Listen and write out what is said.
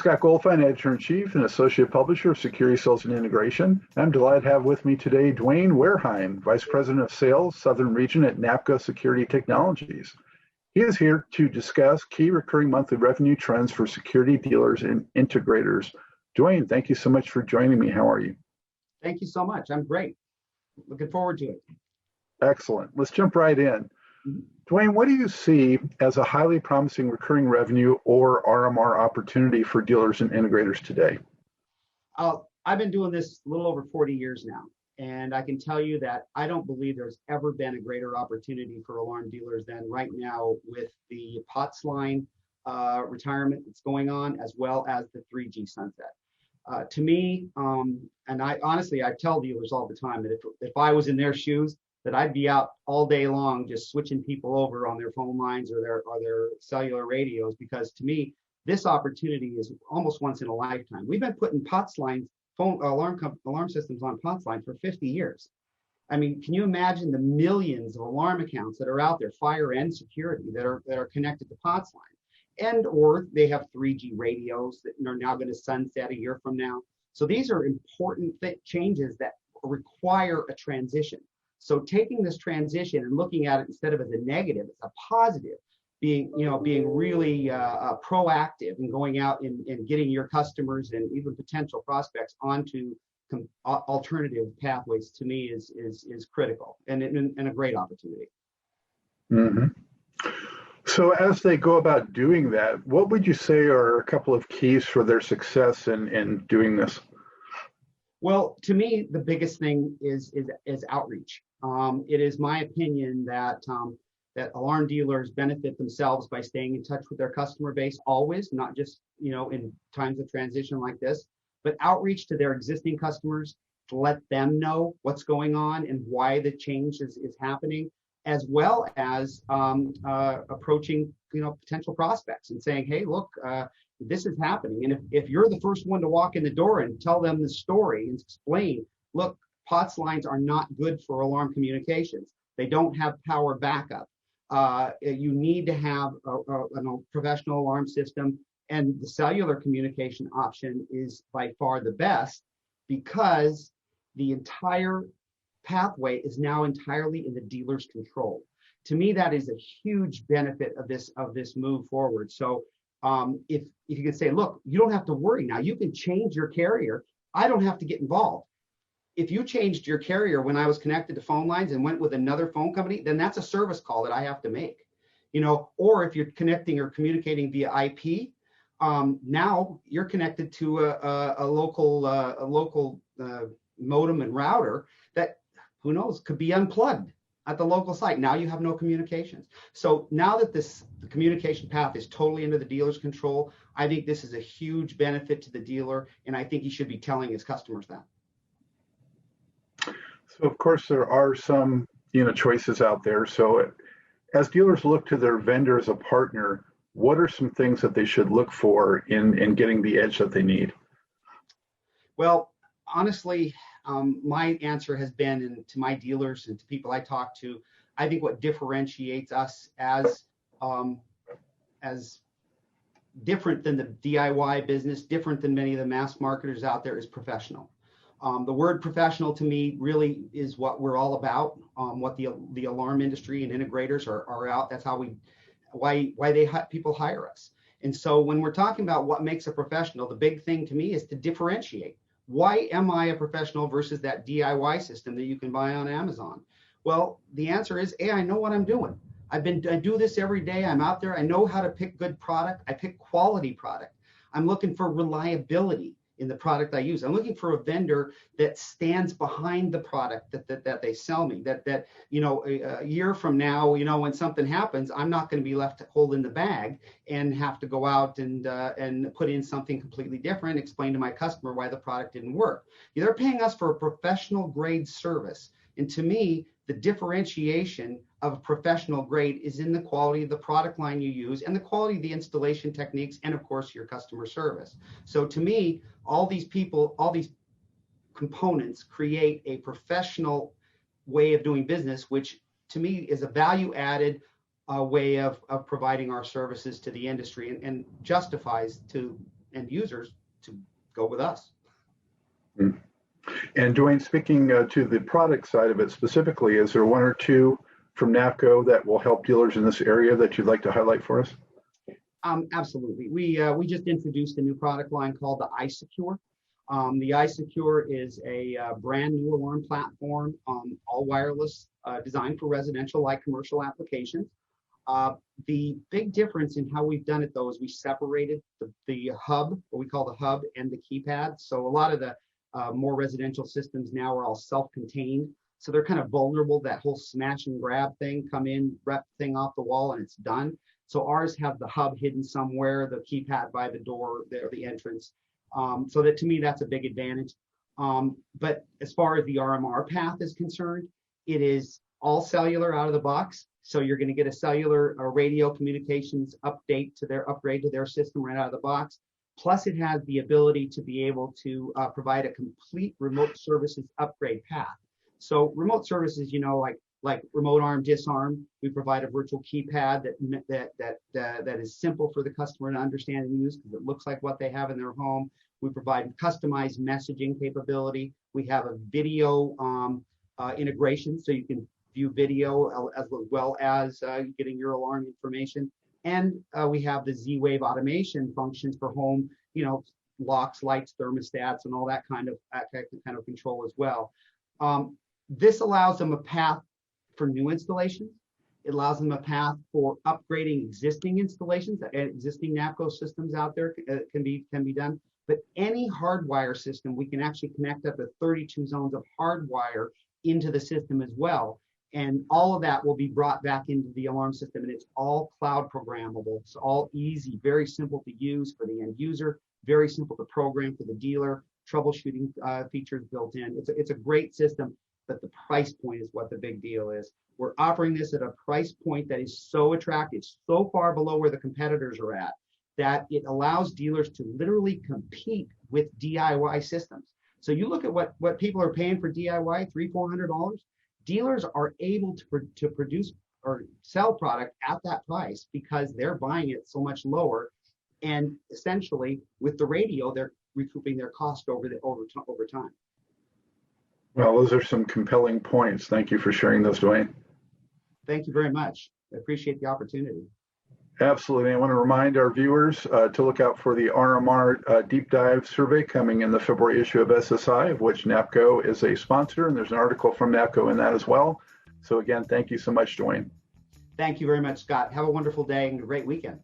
Scott Goldfein, Editor-in-Chief and Associate Publisher of Security Sales and Integration. I'm delighted to have with me today Duane Warehime, Vice President of Sales, Southern Region at Napco Security Technologies. He is here to discuss key recurring monthly revenue trends for security dealers and integrators. Duane, thank you so much for joining me. How are you? Thank you so much. I'm great. Looking forward to it. Excellent. Let's jump right in. Duane, what do you see as a highly promising recurring revenue or RMR opportunity for dealers and integrators today? I've been doing this a little over 40 years now, and I can tell you that I don't believe there's ever been a greater opportunity for alarm dealers than right now with the POTS line retirement that's going on, as well as the 3G sunset. To me, and I honestly, I tell dealers all the time that if I was in their shoes, that I'd be out all day long just switching people over on their phone lines or their cellular radios, because to me, this opportunity is almost once in a lifetime. We've been putting POTS lines, alarm systems on POTS lines for 50 years. I mean, can you imagine the millions of alarm accounts that are out there, fire and security, that are connected to POTS line? And or they have 3G radios that are now going to sunset a year from now. So these are important changes that require a transition. So taking this transition and looking at it instead of as a negative, as a positive, being really proactive and going out and getting your customers and even potential prospects onto alternative pathways, to me is critical and a great opportunity. Mm-hmm. So as they go about doing that, what would you say are a couple of keys for their success in doing this? Well, to me, the biggest thing is outreach. It is my opinion that that alarm dealers benefit themselves by staying in touch with their customer base always, not just in times of transition like this, but outreach to their existing customers to let them know what's going on and why the change is happening, as well as approaching potential prospects and saying, hey, look, this is happening. And if you're the first one to walk in the door and tell them the story and explain, look, POTS lines are not good for alarm communications. They don't have power backup. You need to have a professional alarm system, and the cellular communication option is by far the best because the entire pathway is now entirely in the dealer's control. To me, that is a huge benefit of this move forward. So if you can say, look, you don't have to worry now. You can change your carrier. I don't have to get involved. If you changed your carrier when I was connected to phone lines and went with another phone company, then that's a service call that I have to make. Or if you're connecting or communicating via IP, now you're connected to a local modem and router that, who knows, could be unplugged at the local site. Now you have no communications. So now that the communication path is totally under the dealer's control, I think this is a huge benefit to the dealer, and I think he should be telling his customers that. So of course there are some choices out there. So as dealers look to their vendor as a partner, what are some things that they should look for in getting the edge that they need? Well, honestly, my answer has been, and to my dealers and to people I talk to, I think what differentiates us as different than the DIY business, different than many of the mass marketers out there, is professional. The word professional to me really is what we're all about, what the alarm industry and integrators are out. That's why people hire us. And so when we're talking about what makes a professional, the big thing to me is to differentiate. Why am I a professional versus that DIY system that you can buy on Amazon? Well, the answer is, I know what I'm doing. I do this every day. I'm out there. I know how to pick good product. I pick quality product. I'm looking for reliability in the product I use. I'm looking for a vendor that stands behind the product that they sell me, that a year from now, when something happens, I'm not going to be left holding the bag and have to go out and put in something completely different, explain to my customer why the product didn't work. They're paying us for a professional grade service. And to me, the differentiation of a professional grade is in the quality of the product line you use and the quality of the installation techniques and, of course, your customer service. So to me, all these components create a professional way of doing business, which to me is a value added way of providing our services to the industry and justifies to end users to go with us. And Duane, speaking to the product side of it specifically, is there one or two from Napco that will help dealers in this area that you'd like to highlight for us? Absolutely. We just introduced a new product line called the iSecure. The iSecure is a brand new alarm platform, all wireless, designed for residential like commercial applications. The big difference in how we've done it though is we separated the hub, what we call the hub, and the keypad. So a lot of the more residential systems now are all self-contained. So they're kind of vulnerable, that whole smash and grab thing, come in, rep the thing off the wall and it's done. So ours have the hub hidden somewhere, the keypad by the door, the entrance. So that to me, that's a big advantage. But as far as the RMR path is concerned, it is all cellular out of the box. So you're going to get a cellular radio communications upgrade to their system right out of the box. Plus it has the ability to be able to provide a complete remote services upgrade path. So remote services, like remote arm, disarm, we provide a virtual keypad that is simple for the customer to understand and use because it looks like what they have in their home. We provide customized messaging capability. We have a video integration, so you can view video as well as getting your alarm information. And we have the Z-Wave automation functions for home, locks, lights, thermostats, and all that kind of control as well. This allows them a path for new installations. It allows them a path for upgrading existing installations, existing Napco systems out there can be done. But any hardwire system, we can actually connect up to 32 zones of hardwire into the system as well. And all of that will be brought back into the alarm system, and it's all cloud programmable. It's all easy, very simple to use for the end user, very simple to program for the dealer, troubleshooting features built in. It's a great system, but the price point is what the big deal is. We're offering this at a price point that is so attractive, so far below where the competitors are at, that it allows dealers to literally compete with DIY systems. So you look at what people are paying for DIY, $300-400. Dealers are able to produce or sell product at that price because they're buying it so much lower, and essentially with the radio, they're recouping their cost over time. Well, those are some compelling points. Thank you for sharing those, Duane. Thank you very much. I appreciate the opportunity. Absolutely. I want to remind our viewers to look out for the RMR Deep Dive survey coming in the February issue of SSI, of which Napco is a sponsor, and there's an article from Napco in that as well. So again, thank you so much, Duane. Thank you very much, Scott. Have a wonderful day and a great weekend.